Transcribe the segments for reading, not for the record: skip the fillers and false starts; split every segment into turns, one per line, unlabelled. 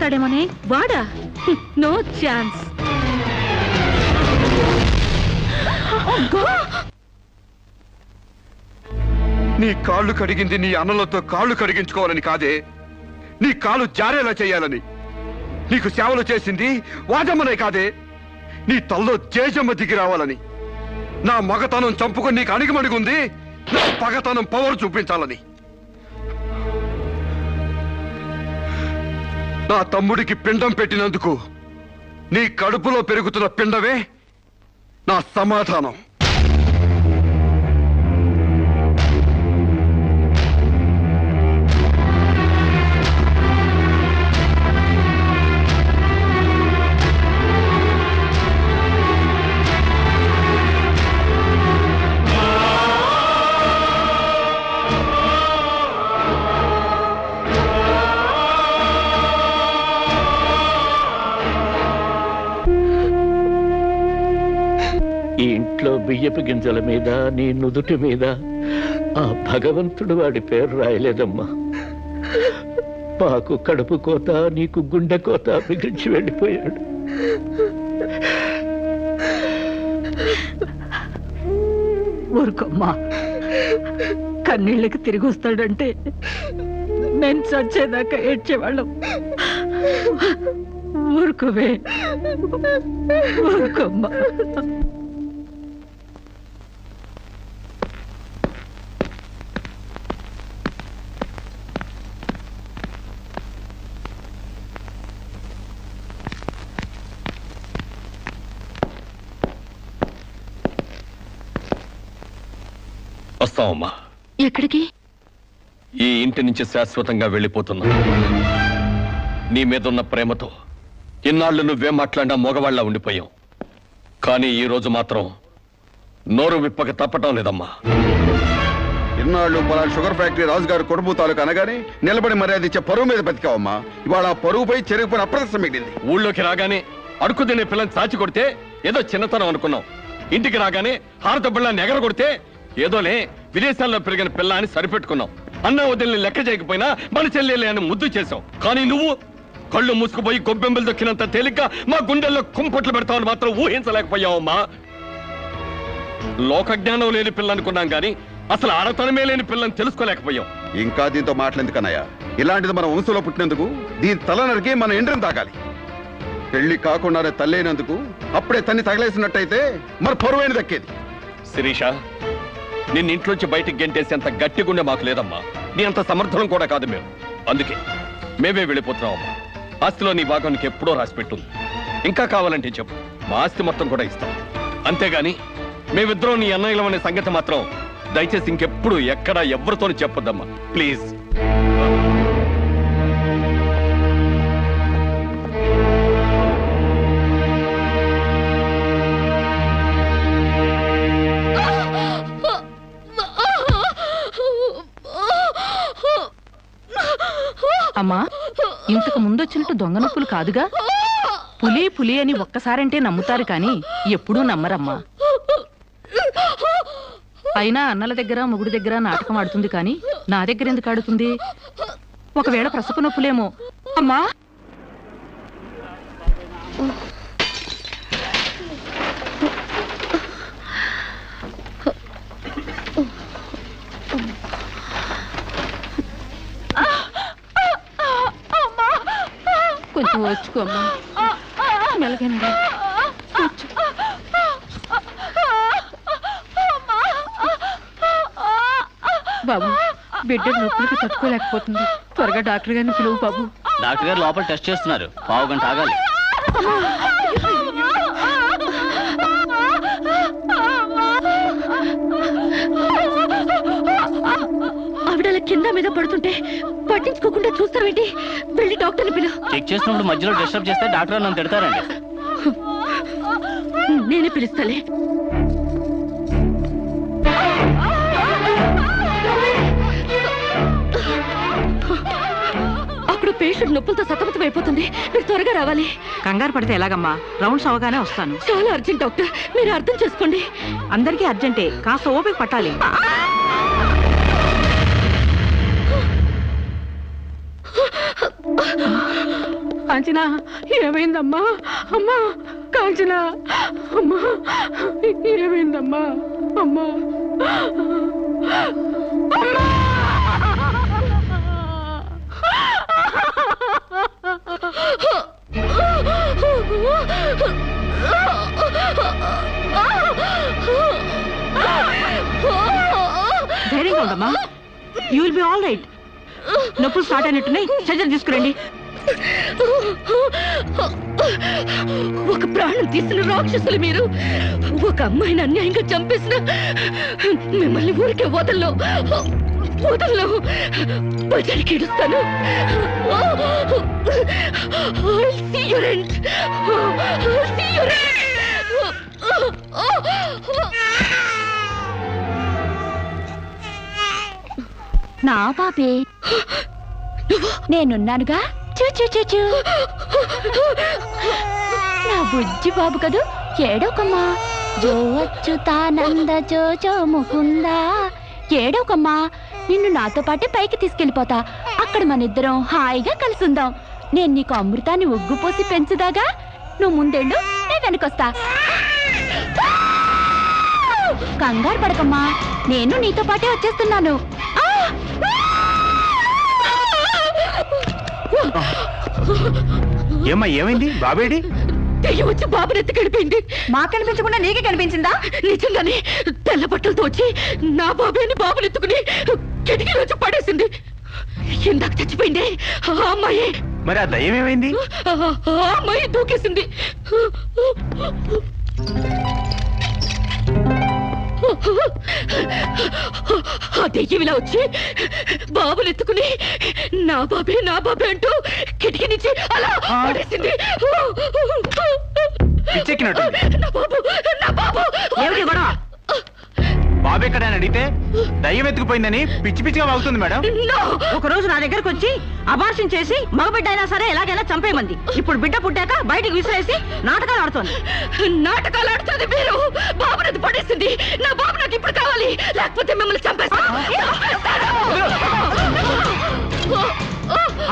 వస్తాడేమోనే. వాడా? No chance.
నీ కాళ్ళు కడిగింది నీ అన్నలతో కాళ్ళు కడిగించుకోవాలని కాదే, నీ కాళ్ళు జారేలా చేయాలని. నీకు సేవలు చేసింది వాజమ్మనే కాదే, నీ తల్లో తేజమ్మ దిగి రావాలని. నా మగతనం చంపుకొని నీకు అణిగిమణిగుంది నా పగతనం పవర్ చూపించాలని. నా తమ్ముడికి పిండం పెట్టినందుకు నీ కడుపులో పెరుగుతున్న పిండమే నా సమాధానం.
ఈ ఇంట్లో బియ్యపు గింజల మీద నీ నుదుటి మీద ఆ భగవంతుడు వాడి పేరు రాయలేదమ్మా. మాకు కడుపు కోత, నీకు గుండె కోత మిగిల్చి వెళ్ళిపోయాడు.
ఊరుకోమ్మా, కన్నీళ్ళకి తిరిగి వస్తాడంటే నేను చచ్చేదాకా ఏడ్చేవాళ్ళం. ఊరుకోవే, ఊరుకోమ్మా.
వస్తామమ్మా.
ఎక్కడికి?
ఈ ఇంటి నుంచి శాశ్వతంగా వెళ్ళిపోతున్నా. నీ మీదున్న ప్రేమతో ఇన్నాళ్ళు నువ్వేం మాట్లాడినా మగవాళ్ళ ఉండిపోయాం. కానీ ఈ రోజు మాత్రం నోరు విప్పక తప్పటం లేదమ్మా.
ఇన్నాళ్ళు పలానా షుగర్ ఫ్యాక్టరీ రాజుగారు కొడుపు తాలూకు అనగానే నిలబడి మర్యాద ఇచ్చే పరువు మీద బతికావమ్మా. ఇవాళ ఆ పరుగుపై చెరుగుపై అప్రదర్శన మిగిలింది.
ఊళ్ళోకి రాగానే అడుకు తినే పిల్లని చాచి కొడితే ఏదో చిన్నతనం అనుకున్నాం. ఇంటికి రాగానే హారత బిళ్ళని ఎగర కొడితే ఏదోలే విదేశాల్లో పెరిగిన పిల్ల అని సరిపెట్టుకున్నాం. అన్న వదిలిని లెక్క చేయకపోయినా మన చెల్లెలే అని ముద్దు చేశావు. కానీ నువ్వు కళ్ళు మూసుకుపోయి గొబ్బెంబలు దొక్కినంత తేలిక మా గుండెల్లో కుంపట్లు పెడతావని మాత్రం ఊహించలేకపోయావమ్మా. లోకజ్ఞానం లేని పిల్ల అనుకున్నాం కానీ అసలు ఆడతనమే లేని పిల్లని తెలుసుకోలేకపోయాం.
ఇంకా దీంతో మాట్లాడేందుకన్నయ్య, ఇలాంటిది మన వంశంలో పుట్టినందుకు దీని తల నరికి మన ఎండ్రిని తాగాలి. పెళ్లి కాకుండానే తల్లైనందుకు అప్పుడే తన్ని తగలేసినట్టయితే మరి పరువైన దక్కేది.
శిరీష, నిన్న ఇంట్లోంచి బయటికి గెంటేసేంత గట్టి గుండె మాకు లేదమ్మా. నీ అంత సమర్థనం కూడా కాదు మేము. అందుకే మేమే వెళ్ళిపోతున్నామమ్మా. ఆస్తిలో నీ భాగం నీకు ఎప్పుడో రాసిపెట్టుంది. ఇంకా కావాలంటే చెప్పు, మా ఆస్తి మొత్తం కూడా ఇస్తాం. అంతేగాని మేమిద్దరం నీ అన్నయ్యలం అనే సంగతి మాత్రం దయచేసి ఇంకెప్పుడు ఎక్కడా ఎవరితోనూ చెప్పొద్దమ్మా, ప్లీజ్.
అమ్మా, ఇంతకు ముందొచ్చినట్టు దొంగ నొప్పులు కాదుగా? పులి పులి అని ఒక్కసారంటే నమ్ముతారు కానీ ఎప్పుడూ నమ్మరమ్మా. అయినా అన్నల దగ్గర మొగుడి దగ్గర నాటకం ఆడుతుంది కానీ నా దగ్గర ఎందుకు ఆడుతుంది? ఒకవేళ ప్రసవ నొప్పులేమో. అమ్మా, కొంచెం వచ్చుకోమ్మా, మెలగండి. బాబు, బిడ్డ నొప్పులకి తట్టుకోలేకపోతుంది. త్వరగా డాక్టర్ గారిని పిలువు బాబు.
డాక్టర్ గారు లోపల టెస్ట్ చేస్తున్నారు. పావు గంట ఆగాలి.
ఆవిడ కింద మీద పడుతుంటే పట్టించుకోకుండా చూస్తావేంటి? వెళ్ళి డాక్టర్ని పిలువు.
చెక్ చేసినప్పుడు మధ్యలో డిస్టర్బ్ చేస్తే డాక్టర్ నన్ను తిడతారండి.
నేనే పిలుస్తాలే. అప్పుడు పేషెంట్ నొప్పులతో సతమతం అయిపోతుంది. మీరు త్వరగా రావాలి. కంగారు పడితే ఎలాగమ్మా? రౌండ్స్ అవగానే వస్తాను. చాలా అర్జెంట్ డాక్టర్, మీరు అర్థం చేసుకోండి. అందరికీ అర్జెంటే, కాస్త ఓపిక పట్టాలి. కాంచన ఏమైందమ్మా? అమ్మా కాంచన, అమ్మా ఏమైందమ్మా? అమ్మా ధైర్యంగా ఉండమ్మా. You will be all right. నొప్పులు స్టార్ట్ అయినట్టున్నాయి, సర్జరీ తీసుకురండి. ఒక ప్రాణం తీసిన రాక్షసులు మీరు. ఒక అమ్మాయిని అన్యాయంగా చంపేసిన మిమ్మల్ని ఊరికే వదల్లో బజారికి ఇడుస్తాను.
నా పాపే, నేనున్నానుగా. చూ చూ చూ చూ. నా బుజ్జి బాబు కదూ, ఏడోకమ్మా. జో అచ్యుతానంద జో జో ముకుందా. ఏడోకమ్మా, నిన్ను నాతో పాటే పైకి తీసుకెళ్ళిపోతా. అక్కడ మనిద్దరం హాయిగా కలిసుందాం. నేను నీకు అమృతాన్ని ఒగ్గుపోసి పెంచుదాగా. నువ్వు ముందెళ్ళు, నేను వెనకొస్తా. కంగారు పడకమ్మా, నేను నీతో పాటే వచ్చేస్తున్నాను.
ఏమ్మా, ఏమైంది? బాబేడి?
దెయ్యం వచ్చి బాబుని ఎత్తి గడిపోయింది. మాకు కనిపించకుండా నీకే కనిపించిందా? నిజంగానే తెల్ల బట్టలతో వచ్చి నా బాబేని బాబుని ఎత్తుకుని కిటికీలో వచ్చి పడేసింది. ఇందాక చచ్చిపోయింది ఆ అమ్మాయి.
మరి ఆ దయ్యం ఏమైంది?
ఆ అమ్మాయి దూకేసింది. ఆ దెయ్యం ఇలా వచ్చి బాబుని ఎత్తుకుని నా బాబే నా బాబే అంటూ కిటికీ నుంచి అలా పడేసింది.
పిచ్చెక్కినట్టుంది.
నా బాబు, నా బాబు.
ఏమిటి గొడవ? బాబు ఎక్కడని అడిగితే దయ్యం ఎత్తుకుపోయిందని పిచ్చి పిచ్చిగా వాగుతుంది మేడం.
ఒక రోజు నా దగ్గరకు వచ్చి అబార్షన్ చేసి మగబిడ్డ అయినా సరే ఎలాగైనా చంపేమంది. ఇప్పుడు బిడ్డ పుట్టాక బయటికి విసిరేసి నాటకాలు ఆడుతోంది. నాటకాలు ఆడుతుంది మీరు. బాబునది పడేసింది. నా బాబు నాకు ఇప్పుడు కావాలి, లేకపోతే మిమ్మల్ని చంపేస్తాను.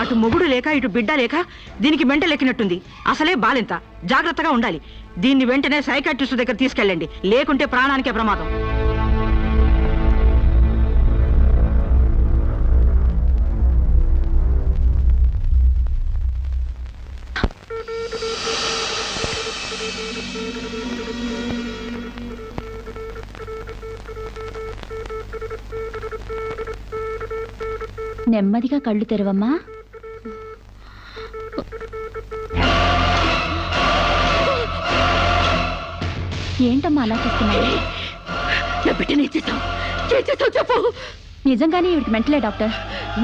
అటు మొగుడు లేక ఇటు బిడ్డ లేక దీనికి మెంటల్ ఎక్కినట్టుంది. అసలే బాలింత, జాగ్రత్తగా ఉండాలి. దీన్ని వెంటనే సైకాట్రిస్ట్ దగ్గర తీసుకెళ్ళండి, లేకుంటే ప్రాణానికే ప్రమాదం.
నెమ్మదిగా కళ్ళు తెరవమ్మా. ఏంటమ్మా అలా చూస్తున్నావు?
నా బిడ్డని చేసావు చెప్పు.
నిజంగానే ఇవిడికి మెంటలే డాక్టర్.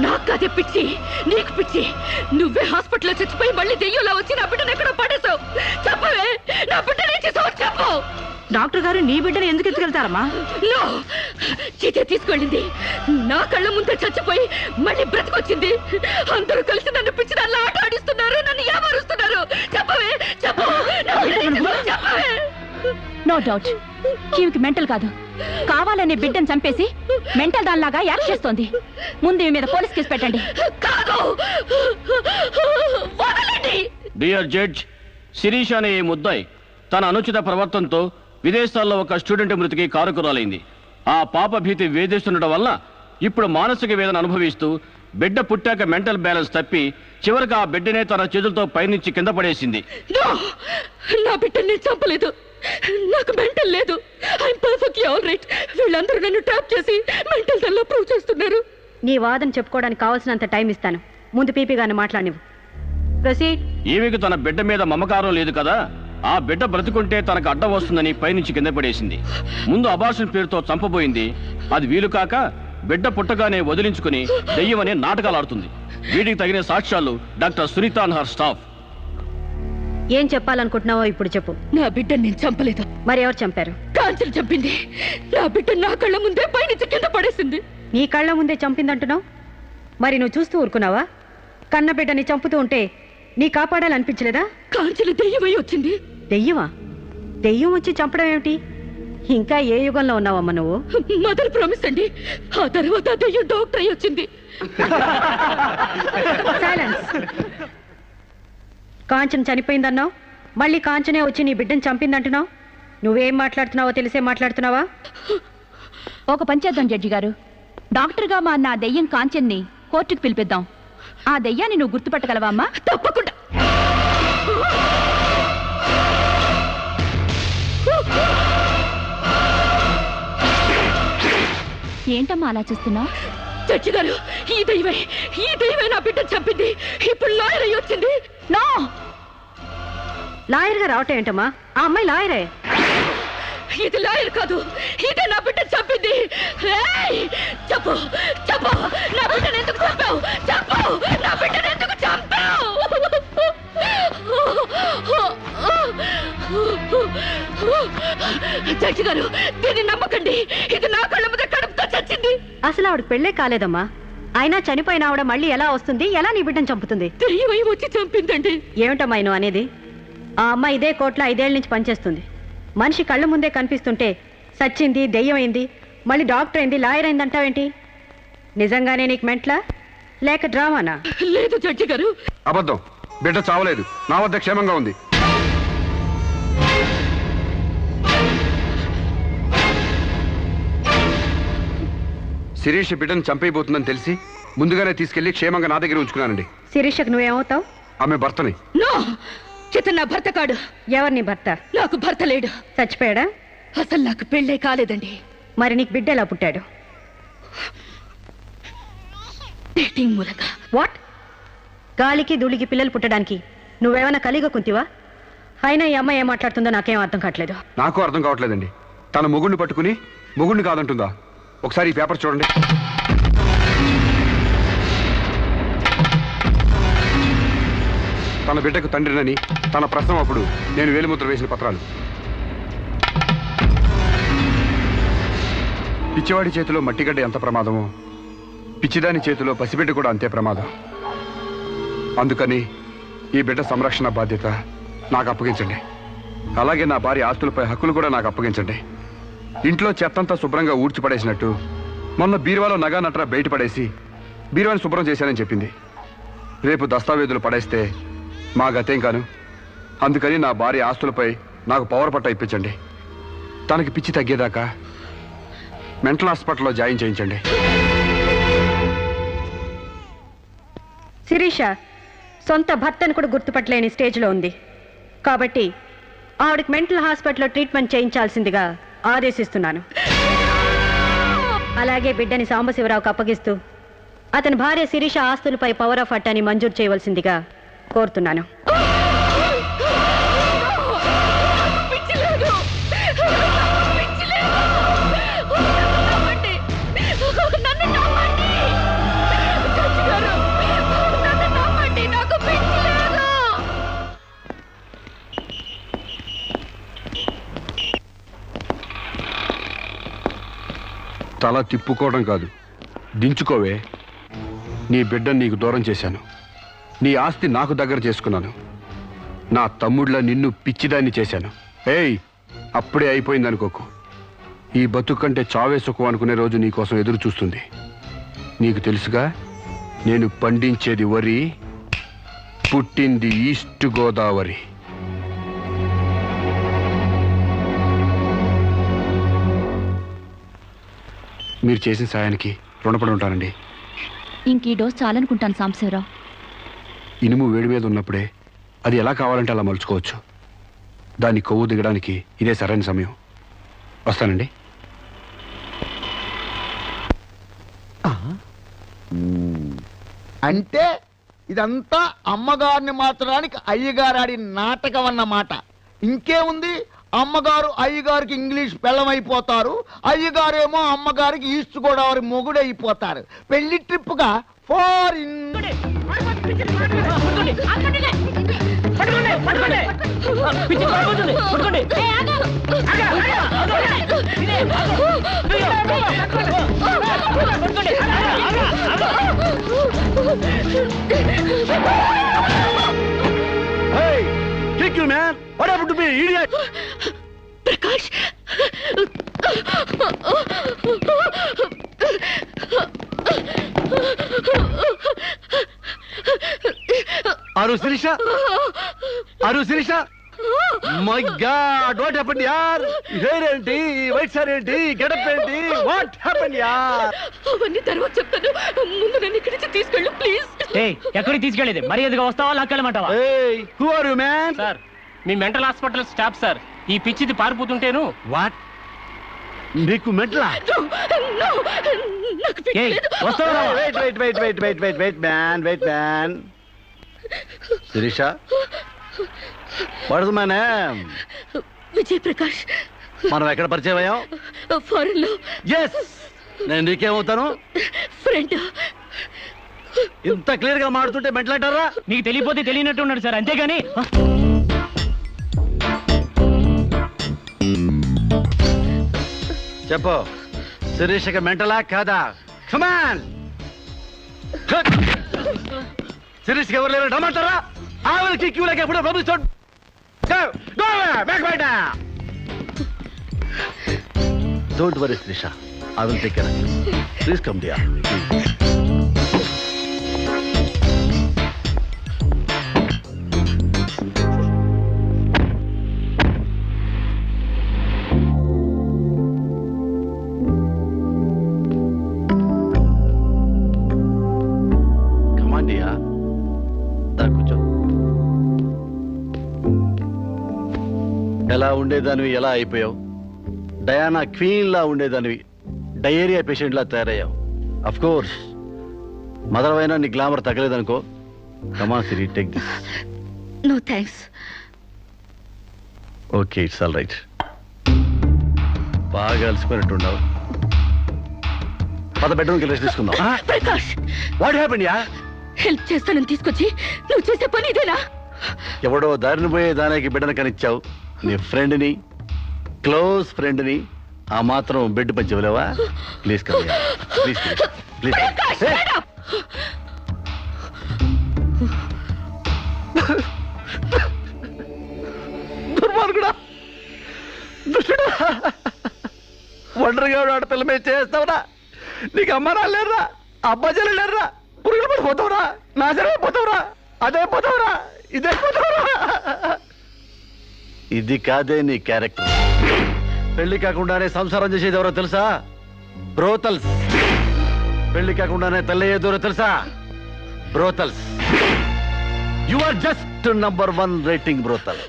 నాకు అదే పిచ్చి, నీకు పిచ్చి. నువ్వే హాస్పిటల్లో చచ్చిపోయి మళ్ళీ దెయ్యంలా వచ్చి నా బిడ్డను ఎక్కడో పడేసావు. చెప్పవే, నా బిడ్డని చేసావు చెప్పు. డాక్టర్ గారు నీ బిడ్డను ఎందుకు ఎత్తుకెళ్తారమ్మా? చీతే తీసుకెళ్ళింది. నా కళ్ళ ముందే చచ్చిపోయి మళ్ళీ బ్రతికొచ్చింది. అందరూ కలిసి నన్ను పిచ్చి దానిలో ఆట ఆడిస్తున్నారు, నన్ను ఏమారుస్తున్నారు. చెప్పవే, చెప్పు. చెప్పవే.
నో డౌట్, ఈవికి మెంటల్ కాదు, కావాలనే బిడ్డను చంపేసి మెంటల్ దానిలాగా యాక్ట్ చేస్తోంది. ముందు ఈమె మీద పోలీస్ కేసు పెట్టండి.
డియర్ జడ్జ్, శిరీష్ అనే ఈ ముద్దాయి తన అనుచిత ప్రవర్తనతో విదేశాల్లో ఒక స్టూడెంట్ మృతికి కారకురాలైంది. ఆ పాప భీతి వేధిస్తుండటం వల్ల ఇప్పుడు మానసిక వేదన అనుభవిస్తూ బిడ్డ పుట్టాక మెంటల్ బ్యాలెన్స్ తప్పి చివరికి ఆ బిడ్డనే తన చేతులతో పైనుంచి కింద పడేసింది.
నా బిడ్డని చంపలేదు, నాకు మెంటల్ లేదు. I'm perfectly all right. వీళ్ళందరూ నన్ను ట్రాప్ చేసి మెంటల్ దానిలో ప్రూవ్ చేస్తున్నారు.
నీ వాదన చెప్పుకోవడానికి కావాల్సినంత టైం ఇస్తాను. ముందు పీపీ గారిని మాట్లాడినివ్వు. ప్రొసీడ్.
ఈమెకు తన బిడ్డ మీద మమకారం లేదు కదా, ఆ బిడ్డ బ్రతుకుంటే తనకు అడ్డం వస్తుందని పైనుంచి కింద పడేసింది. ముందు అబార్షన్ పేరుతో చంపబోయింది. అది వీలు కాక బిడ్డ పుట్టగానే వదిలించుకుని దెయ్యమనే నాటకాలు ఆడుతుంది. వీటికి తగిన సాక్ష్యాలు doctor Sunitha and her staff.
ఏం చెప్పాలనుకుంటున్నావో ఇప్పుడు చెప్పు.
నా బిడ్డని నేను చంపలేదు.
మరి ఎవరు చంపారు?
కాంచెలు చంపింది. నా బిడ్డ నా కళ్ళ ముందే పైనుంచి కింద పడేసింది.
నీ కళ్ళ ముందే చంపిందంటున్నావు, మరి నువ్వు చూస్తూ ఊరుకున్నావా? కన్న బిడ్డని చంపుతూ ఉంటే నీ కాపాడాలనిపించలేదా?
కాంచెలు దెయ్యమై వచ్చింది.
దెయ్యమా? దెయ్యం వచ్చి చంపడం ఏమిటి? ఇంకా ఏ యుగంలో ఉన్నావమ్మా నువ్వు?
మదర్ ప్రామిస్ అండి. ఆ తర్వాత దెయ్యం డాక్టర్ అయి వచ్చింది.
సైలెన్స్. కాంచన చనిపోయిందన్నావు, మళ్ళీ కాంచనే వచ్చి నీ బిడ్డను చంపిందంటున్నావు. నువ్వేం మాట్లాడుతున్నావో తెలిసే మాట్లాడుతున్నావా?
ఒక పని చేద్దాం జడ్జి గారు, డాక్టర్గా మా నా దెయ్యం కాంచెన్ని కోర్టుకు పిలిపిద్దాం. ఆ దెయ్యాన్ని నువ్వు గుర్తుపట్టగలవా అమ్మా?
తప్పకుండా.
ఏంటమ్మా అలా చూస్తున్నావు?
జడ్జి గారు, ఈ దైవే నా బిడ్డను చంపింది. ఇప్పుడు లాయర్ అయ్యి వచ్చింది.
నో,
లాయర్గా రావటం ఏంటమ్మా? ఆ అమ్మాయి లాయరే.
ఇది లాయర్ కాదు, ఇదే నా బిడ్డను చంపింది. ఏయ్! చెప్పు చెప్పు, నా బిడ్డను ఎందుకు చంపావు? చెప్పు, నా బిడ్డను ఎందుకు చంపావు? జడ్జి గారు, దీన్ని నమ్మకండి. ఇది నా కళ్ళ మీద కడుపుతో చచ్చింది.
అసలు ఆవిడ పెళ్ళే కాలేదమ్మా. అయినా చనిపోయిన ఆవిడ మళ్ళీ ఎలా వస్తుంది? ఎలా నీ బిడ్డను చంపుతుంది?
దెయ్యమై వచ్చి చంపిందండి.
ఏమిటమ్మా నువ్వు అనేది? ఆ అమ్మాయి ఇదే కోర్టులో 5 ఏళ్ల నుంచి పనిచేస్తుంది. మనిషి కళ్ళ ముందే కనిపిస్తుంటే సచ్చింది, దెయ్యమైంది, మళ్ళీ డాక్టర్ అయింది, లాయర్ అయింది అంటావేంటి? నిజంగానే నీకు మెంట్లా లేక డ్రామానా?
లేదు జడ్జి గారు.
అబద్ధం. బిడ్డ చావలేదు, నా వద్ద క్షేమంగా ఉంది. శిరీష్ బిడ్డను చంపైపోతుందని తెలిసి ముందుగానే తీసుకెళ్లి క్షేమంగా నా దగ్గర ఉంచుకున్నానండి.
శిరీషకు నువ్వేమవుతావు?
ఆమె భర్తని.
నో, చితన్ నా భర్త కాడు.
ఎవరు నీ భర్త?
నాకు భర్త లేడు.
చచ్చిపోయాడా?
అసలు నాకు పెళ్ళే కాలేదండి.
మరి నీకు బిడ్డ ఎలా పుట్టాడు?
డేటింగ్ మూలంగా.
వాట్? గాలికి ధూళికి పిల్లలు పుట్టడానికి నువ్వేమైనా కలిగ కుంతివా? అయినా ఈ అమ్మాయి ఏం మాట్లాడుతుందో నాకేం అర్థం కావట్లేదు.
నాకు అర్థం కావట్లేదండి. తన మొగుడిని పట్టుకుని మొగుడిని కాదంటుందా? ఒకసారి ఈ పేపర్ చూడండి. తన బిడ్డకు తండ్రినని తన ప్రశ్న అప్పుడు నేను వేలిముద్ర వేసిన పత్రాలు. పిచ్చివాడి చేతిలో మట్టిగడ్డ ఎంత ప్రమాదమో పిచ్చిదాని చేతిలో పసిబిడ్డ కూడా అంతే ప్రమాదం. అందుకని ఈ బిడ్డ సంరక్షణ బాధ్యత నాకు అప్పగించండి. అలాగే నా భార్య ఆస్తులపై హక్కులు కూడా నాకు అప్పగించండి. ఇంట్లో చెత్తంతా శుభ్రంగా ఊడ్చిపడేసినట్టు మొన్న బీరువాలో నగా నట్రా బయట పడేసి బీరువాని శుభ్రం చేశానని చెప్పింది. రేపు దస్తావేజులు పడేస్తే మా గతేం కాను. అందుకని నా భార్య ఆస్తులపై నాకు పవర్ పట్ట ఇప్పించండి. తనకి పిచ్చి తగ్గేదాకా మెంటల్ హాస్పిటల్లో జాయిన్ చేయించండి.
శిరీష సొంత భర్తను కూడా గుర్తుపట్టలేని స్టేజ్లో ఉంది. కాబట్టి ఆవిడకి మెంటల్ హాస్పిటల్లో ట్రీట్మెంట్ చేయించాల్సిందిగా ఆదేశిస్తున్నాను. అలాగే బిడ్డని సాంబశివరావుకు అప్పగిస్తూ అతని భార్య శిరీష ఆస్తులపై పవర్ ఆఫ్ అట్టాని మంజూరు చేయవలసిందిగా కోరుతున్నాను.
తల తిప్పుకోవడం కాదు, దించుకోవే. నీ బిడ్డను నీకు దూరం చేశాను. నీ ఆస్తి నాకు దగ్గర చేసుకున్నాను. నా తమ్ముడిలా నిన్ను పిచ్చిదాన్ని చేశాను. ఏయ్, అప్పుడే అయిపోయిందనుకోకు. ఈ బతుకంటే చావే సుఖం అనుకునే రోజు నీకోసం ఎదురు చూస్తుంది. నీకు తెలుసుగా, నేను పండించేది వరి, పుట్టింది ఈస్ట్ గోదావరి. మీరు చేసిన సాయానికి రుణపడి ఉంటానండి.
ఇంక ఈ డోస్ చాలనుకుంటాను సాంబశివరావు.
ఇనుము వేడి మీద ఉన్నప్పుడే అది ఎలా కావాలంటే అలా మలుచుకోవచ్చు. దాన్ని కొవ్వు దిగడానికి ఇదే సరైన సమయం. వస్తానండి.
అంటే ఇదంతా అమ్మగారిని మార్చడానికి అయ్యగారు ఆడిన నాటకం అన్నమాట. ఇంకేముంది, అమ్మగారు అయ్యగారికి ఇంగ్లీష్ పెళ్ళమైపోతారు, అయ్యగారేమో అమ్మగారికి ఈస్ట్ గోదావరి మొగుడైపోతారు. పెళ్లి ట్రిప్గా ఫారిన్.
ప్రకాష్,
శిరీష
అరు Sirisha my god what happened యార్ హెయిర్ ఏంటి వైట్ సార్ ఏంటి గెటప్ ఏంటి వాట్ హ్యాపెండ్ యార్
అవన్నీ తర్వాత చెప్తాను, ముందు నన్ను ఇక్కడి నుంచి తీసుకెళ్ళు ప్లీజ్.
ఎక్కడికి తీసుకెళ్ళేది మరి ఎదుగా వస్తావా లాక్కెళ్ళమంటావా?
ఏయ్ who are you man?
Sir మీ మెంటల్ హాస్పిటల్ స్టాఫ్ సార్. ఈ పిచ్చిది పారిపోతుంటేను.
వాట్ నీకు మెంటలా?
No, నాకు పిచ్చలేదు.
వస్తావా? Wait man Sirisha what's my name?
Vijay Prakash.
మనం ఎక్కడ పరిచయం అయ్యాం?
ఫారెన్ లో.
ఎస్ నేను నీకేమవుతాను?
ఫ్రెండ్.
ఇంత క్లియర్ గా మాడుతుంటే మెంటల్ అంటారా?
నీకు తెలియపోతే తెలియనట్టు ఉన్నాడు సార్, అంతేగాని.
చెప్పు శిరీషకి మెంటలా కాదా? కమాన్ శిరీష్కి ఎవరు లేరు రమ్మంటారా? ఆవిడకి క్యూలకి ఎప్పుడో పంపిస్తాడు. Don't worry Sirisha, I will take care of you. Please come dear. ఎలా ఉండేదానివి ఎలా అయిపోయావు? డయానా క్వీన్ లా ఉండేదానివి డయేరియా పేషెంట్ లా తయారయ్యావు. అఫ్ కోర్స్ మదర్ అయినా నీ గ్లామర్ తగ్గలేదనుకో. Come on Siri, take this.
No thanks.
Okay it's all right. బాగా అలసిపోయినట్టున్నావు. పద బెడ్రూమ్కి రెస్ట్ తీసుకుందాం.
ప్రకాష్,
వాట్ హ్యాపెండ్ యా?
హెల్ప్ చేస్తానని తీసుకొచ్చి నువ్వు చేసే పని ఇదేనా?
ఎవడో దారిని పోయే దానికి బిడ్డను కనిచ్చావు. నీ ఫ్రెండ్ని, క్లోజ్ ఫ్రెండ్ని ఆ మాత్రం బెడ్ పంచి ఇవ్వలేవా? Please come please please. దుర్మార్గుడా, దుష్టుడా, ఒంటరిగా ఆడపిల్ల మీద చేస్తావురా? నీకు అమ్మ రాలేరా, అబ్బా చెల్లెలేరా? పురుగులు పడిపోతావురా, నాశనం అయిపోతావురా, అదే పోతావురా, ఇదే పోతావురా. ఇది కాదే నీ క్యారెక్టర్. పెళ్లి కాకుండానే సంసారం చేసేది ఎవరో తెలుసా? బ్రోతల్స్. పెళ్లి కాకుండానే తల్లయ్యేదెవరో తెలుసా? Brothels. You are just number 1 rating brothel.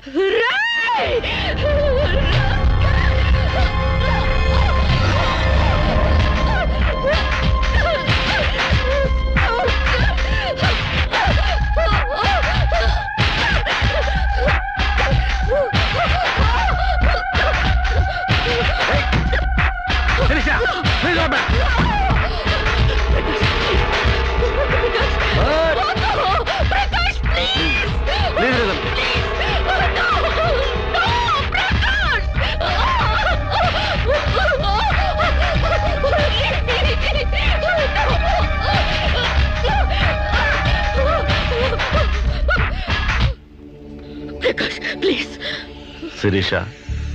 Sirisha,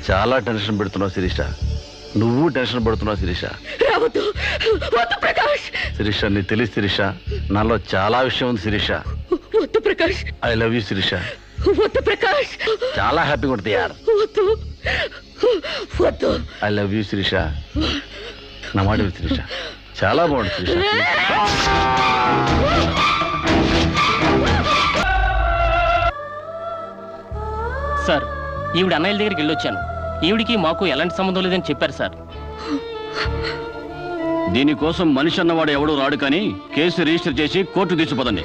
చాలా టెన్షన్ పెడుతున్నావు శిరీష. నువ్వు టెన్షన్ పడుతున్నావు శిరీష. శిరీష, నీ తెలియదు శిరీష, నాలో చాలా విషయం ఉంది Sirisha. I love you Sirisha. చాలా హ్యాపీగా ఉంటుంది యార్. I love you Sirisha. నా మాట విను శిరీష, చాలా బాగుంటుంది శిరీష.
సార్, ఈవిడ అన్నయ్యల దగ్గరికి వెళ్ళొచ్చాను. ఈవిడికి మాకు ఎలాంటి సంబంధం లేదని చెప్పారు సార్.
దీనికోసం మనిషి అన్నవాడు ఎవడూ రాడు, కానీ కేసు రిజిస్టర్ చేసి కోర్టు తీసుకుపోదండి.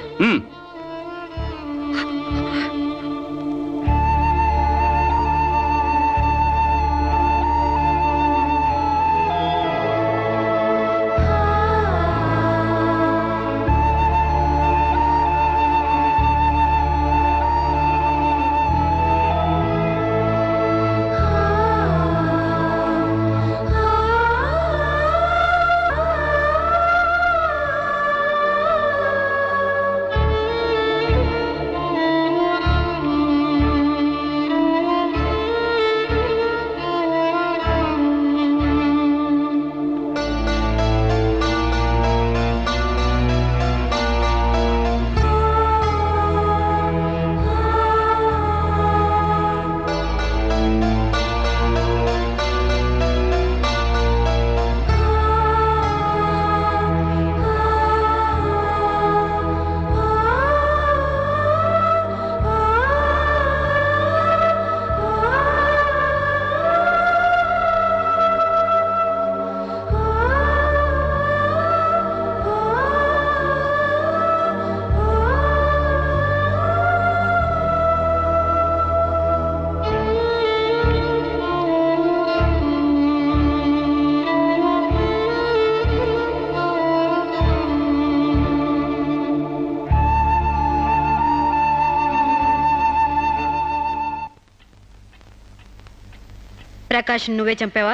ప్రకాష్ నువ్వే చంపావా?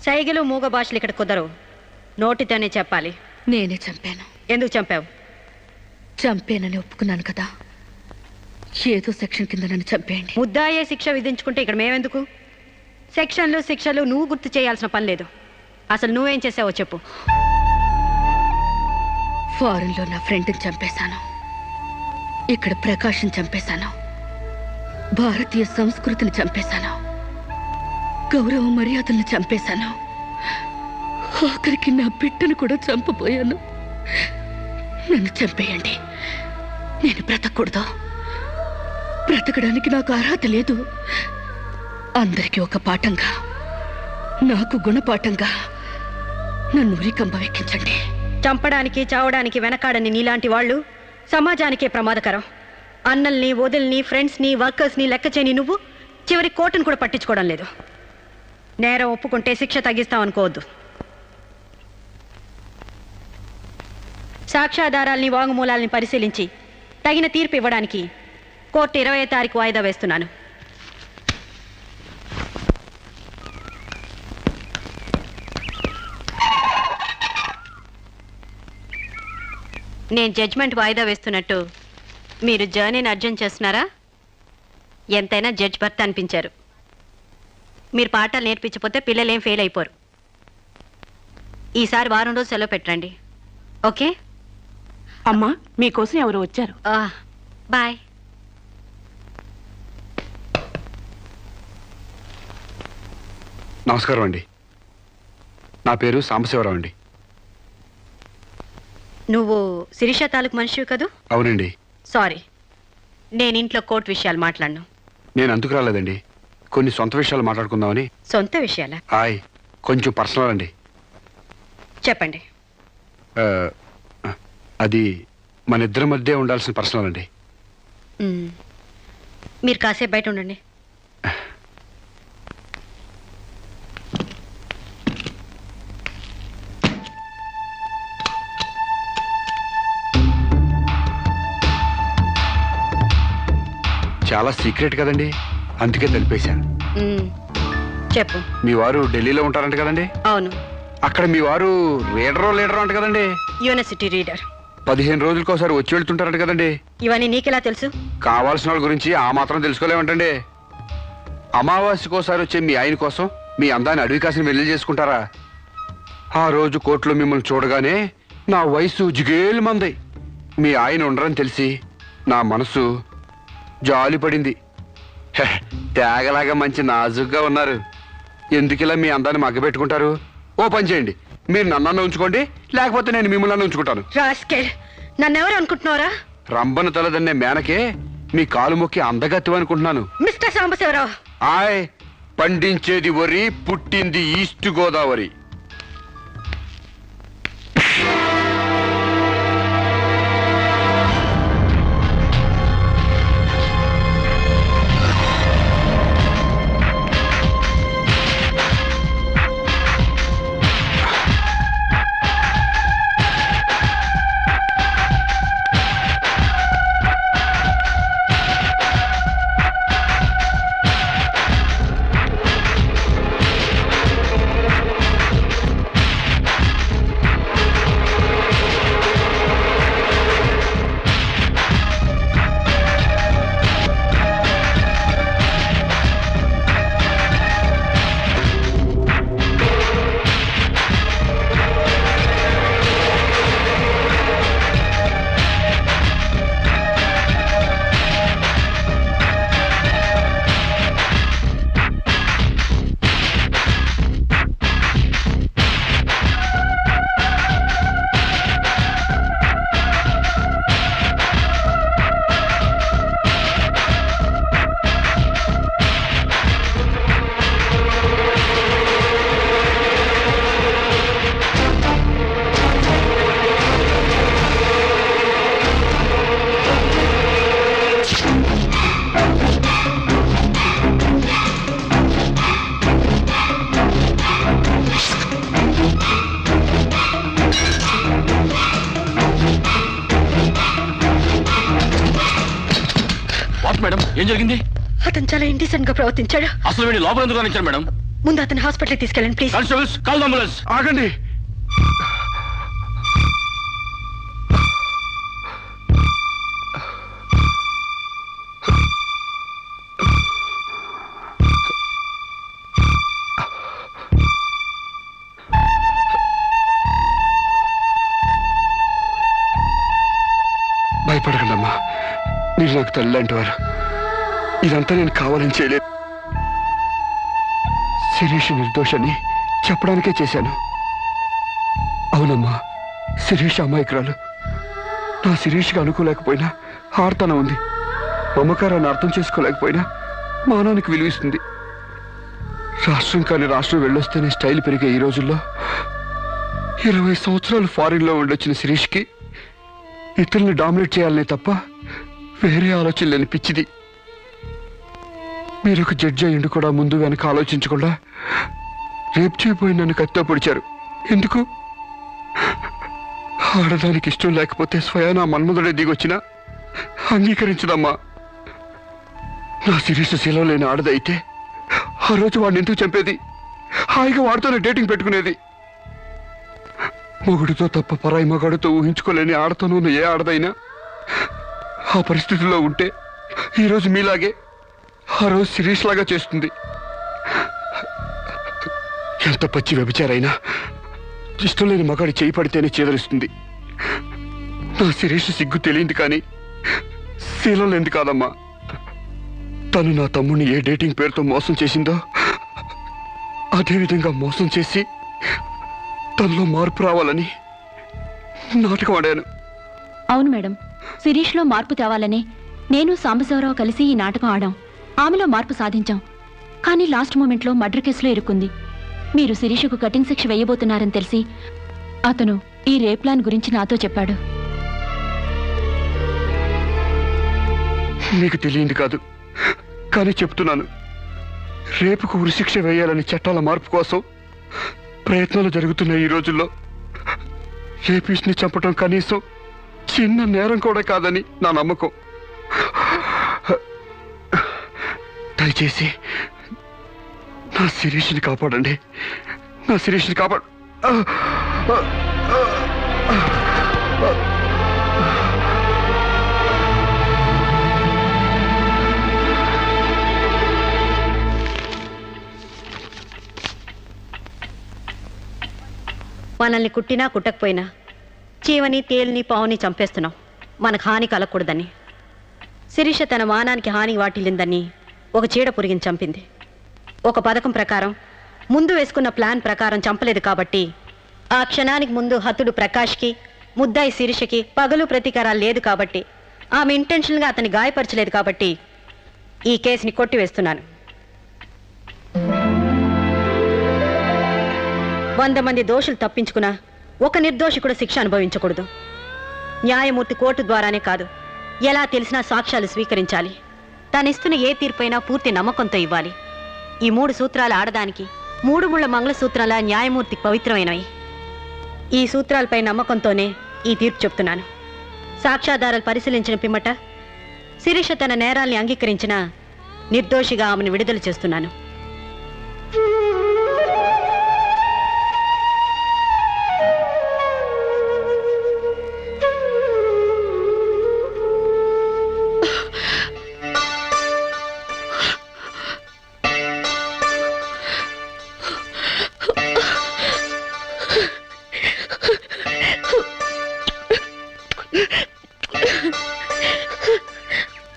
సైగలు మూగ భాషలు ఇక్కడ కుదరవు, నోటితోనే చెప్పాలి.
నేనే చంపాను.
ఎందుకు చంపావు?
చంపానని ఒప్పుకున్నాను కదా, ఏదో సెక్షన్ కింద నన్ను చంపేయండి.
ముద్దాయే శిక్ష విధించుకుంటే ఇక్కడ మేమెందుకు? సెక్షన్లు శిక్షలు నువ్వు గుర్తు చేయాల్సిన పని లేదు. అసలు నువ్వేం చేసావో చెప్పు.
ఫారెన్లో నా ఫ్రెండ్ని చంపేశాను, ఇక్కడ ప్రకాశం చంపేశాను, భారతీయ సంస్కృతిని చంపేశాను, గౌరవ మర్యాదలను చంపేశాను, ఆఖరికి నా బిడ్డను కూడా చంపబోయాను. నన్ను చంపేయండి, నేను బ్రతకూడదు. బ్రతకడానికి నాకు అర్హత లేదు. అందరికీ ఒక పాఠంగా, నాకు గుణపాఠంగా నన్ను ఉరికంబ ఎక్కించండి.
చంపడానికి చావడానికి వెనకాడని నీలాంటి వాళ్ళు సమాజానికే ప్రమాదకరం. అన్నల్ని, వదిల్ని, ఫ్రెండ్స్ని, వర్కర్స్ని లెక్క చేయని నువ్వు చివరి కోర్టును కూడా పట్టించుకోవడం లేదు. నేరం ఒప్పుకుంటే శిక్ష తగ్గిస్తాం అనుకోవద్దు. సాక్ష్యాధారాల్ని, వాంగ్మూలాల్ని పరిశీలించి తగిన తీర్పు ఇవ్వడానికి కోర్టు 20వ తారీఖు వాయిదా వేస్తున్నాను. నేను జడ్జ్మెంట్ వాయిదా వేస్తున్నట్టు మీరు జర్నీని అర్జెంట్ చేస్తున్నారా? ఎంతైనా జడ్జ్ భర్త అనిపించారు. మీరు పాఠాలు నేర్పించకపోతే పిల్లలేం ఫెయిల్ అయిపోరు. ఈసారి వారం రోజు సెలవు పెట్టండి, ఓకే?
అమ్మా, మీకోసం ఎవరు వచ్చారు.
బాయ్.
నమస్కారం అండి, నా పేరు సాంబశివరావు అండి.
నువ్వు శిరీష తాలూకు మనిషివి కదూ?
అవునండి.
సారీ, నేను ఇంట్లో కోర్టు విషయాలు మాట్లాడను.
నేను అందుకు రాలేదండి, కొన్ని సొంత విషయాలు మాట్లాడుకుందామని.
సొంత విషయాలా?
హాయ్, కొంచెం పర్సనల్ అండి.
చెప్పండి.
ఆ, అది మన ఇద్దరి మధ్య ఉండాల్సిన పర్సనల్ అండి.
మీరు కాసేపు బయట ఉండండి.
చాలా సీక్రెట్ కదండి, అందుకే తెలిపేశా.
చెప్పు.
మీ వారు ఢిల్లీలో ఉంటారంట కదండి?
అవును.
అక్కడ మీ వారు లీడరో అంట కదండి?
University reader.
15 రోజులకోసారి వచ్చి వెళ్తుంటారంట కదండి?
ఇవన్నీ నీకెలా తెలుసు?
కావాల్సిన వాళ్ళ గురించి ఆ మాత్రం తెలుసుకోలేమంటండి. అమావాస్యకోసారి వచ్చే మీ ఆయన కోసం మీ అందాన్ని అడవి కాసిన వెళ్ళి చేసుకుంటారా? ఆ రోజు కోర్టులో మిమ్మల్ని చూడగానే నా వయసు జిగేలు మంది. మీ ఆయన ఉండరని తెలిసి నా మనసు జాలి పడింది. తేగలాగా మంచి నాజుగ్గా ఉన్నారు. ఎందుకిలా మీ అందాన్ని మగ్గబెట్టుకుంటారు? ఓ పని చేయండి, మీరు నన్ను ఉంచుకోండి, లేకపోతే నేను మిమ్మల్ని ఉంచుకుంటాను.
నన్నెవరు అనుకుంటున్నారా?
రంబను తలదన్నే మేనకే మీ కాలు మొక్కి అందగత్తి అనుకుంటున్నాను.
మిస్టర్ సాంబశివరావు.
ఆయ్, పండించేది వరి, పుట్టింది ఈస్ట్ గోదావరి.
మేడం, ఏం జరిగింది?
అతను చాలా ఇండిసెంట్ గా ప్రవర్తించాడు.
అసలు వీడిని లోపల ఎందుకు రానిచ్చారు మేడం?
ముందు అతను హాస్పిటల్కి తీసుకెళ్ళండి ప్లీజ్.
Constables, call ambulance.
ఆగండి. భయపడకండి అమ్మా, మీరు నాకు తల్లి లాంటి వారు. ఇదంతా నేను కావాలని చేయలేదు. శిరీష్ నిర్దోషని చెప్పడానికే చేశాను. అవునమ్మా, శిరీష్ అమాయకురాలు. నా శిరీష్కి అనుకోలేకపోయినా ఆర్తన ఉంది. మమకారాన్ని అర్థం చేసుకోలేకపోయినా మానవానికి విలువిస్తుంది. రాష్ట్రం కాని రాష్ట్రం వెళ్ళొస్తేనే స్టైల్ పెరిగే ఈ రోజుల్లో 20 సంవత్సరాలు ఫారిన్లో ఉండొచ్చిన శిరీష్కి ఇతరుల్ని డామినేట్ చేయాలనే తప్ప వేరే ఆలోచన లేని పిచ్చిది. మీరు ఒక జడ్జి అయ్యిండు కూడా ముందు వెనక ఆలోచించకుండా రేపు చేయబోయి నన్ను కత్తితో పొడిచారు. ఎందుకు? ఆడదానికి ఇష్టం లేకపోతే స్వయానా మన్మధుడే దిగొచ్చినా అంగీకరించదమ్మా. నా శిరీష శీలం లేని ఆడదైతే ఆ రోజు వాడిని ఎందుకు చంపేది? హాయిగా వాడితోనే డేటింగ్ పెట్టుకునేది. మొగుడితో తప్ప పరాయి మగాడితో ఊహించుకోలేని ఆడతోనూ ఉన్న ఏ ఆడదైనా ఆ పరిస్థితిలో ఉంటే ఈరోజు మీలాగే ఆ రోజు శిరీష్ లాగా చేస్తుంది. ఎంత పచ్చి వ్యభిచారైనా ఇష్టం లేని మగాడి చేయి పడితేనే చేదరిస్తుంది. నా శిరీష్ సిగ్గు తెలియంది కానీ శీలం లేనిది కాదమ్మా. తను నా తమ్ముడిని ఏ డేటింగ్ పేరుతో మోసం చేసిందో అదేవిధంగా మోసం చేసి తనలో మార్పు రావాలని నాటకం ఆడాను.
అవును మేడం, శిరీష్లో మార్పు తేవాలని నేను సాంబశివరావు కలిసి ఈ నాటకం ఆడాం. ఆమెలో మార్పు సాధించాం. కానీ లాస్ట్ మూమెంట్లో మర్డర్ కేసులో ఇరుక్కుంది. మీరు శిరీషకు కటింగ్ శిక్ష వేయబోతున్నారని తెలిసి అతను ఈ రేప్ ప్లాన్ గురించి నాతో చెప్పాడు.
నీకు తెలియంది కాదు కానీ చెప్తున్నాను. రేపుకు ఉరిశిక్ష వేయాలని చట్టాల మార్పు కోసం ప్రయత్నాలు జరుగుతున్నాయి ఈ రోజుల్లో. రేపిస్ట్ని చంపటం కనీసం చిన్న నేరం కూడా కాదని నా నమ్మకం. దయచేసి నా శిరీష్ని కాపాడండి. నా శిరీష్ని కాపాడు.
మనల్ని కుట్టినా కుట్టకపోయినా చీవని తేలిని పావుని చంపేస్తున్నాం మనకు హాని కలగకూడదని. శిరీష తన మానానికి హాని వాటిల్లిందని ఒక చీడ పురిగిని చంపింది. ఒక పథకం ప్రకారం ముందు వేసుకున్న ప్లాన్ ప్రకారం చంపలేదు కాబట్టి ఆ క్షణానికి ముందు హతుడు ప్రకాష్కి ముద్దాయి శిరీషకి పగలు ప్రతీకారాలు లేదు కాబట్టి ఆమె ఇంటెన్షన్గా అతన్ని గాయపరచలేదు కాబట్టి ఈ కేసుని కొట్టివేస్తున్నాను. 100 మంది దోషులు తప్పించుకున్నా ఒక నిర్దోషి కూడా శిక్ష అనుభవించకూడదు. న్యాయమూర్తి కోర్టు ద్వారానే కాదు, ఎలా తెలిసినా సాక్ష్యాలు స్వీకరించాలి. తనిస్తున్న ఏ తీర్పైనా పూర్తి నమ్మకంతో ఇవ్వాలి. ఈ 3 సూత్రాలు ఆడదానికి 3 ముళ్ళ మంగళసూత్రాల న్యాయమూర్తికి పవిత్రమైనవి. ఈ సూత్రాలపై నమ్మకంతోనే ఈ తీర్పు చెప్తున్నాను. సాక్ష్యాధారాలు పరిశీలించిన పిమ్మట శిరీష తన నేరాల్ని అంగీకరించిన నిర్దోషిగా ఆమెను విడుదల చేస్తున్నాను.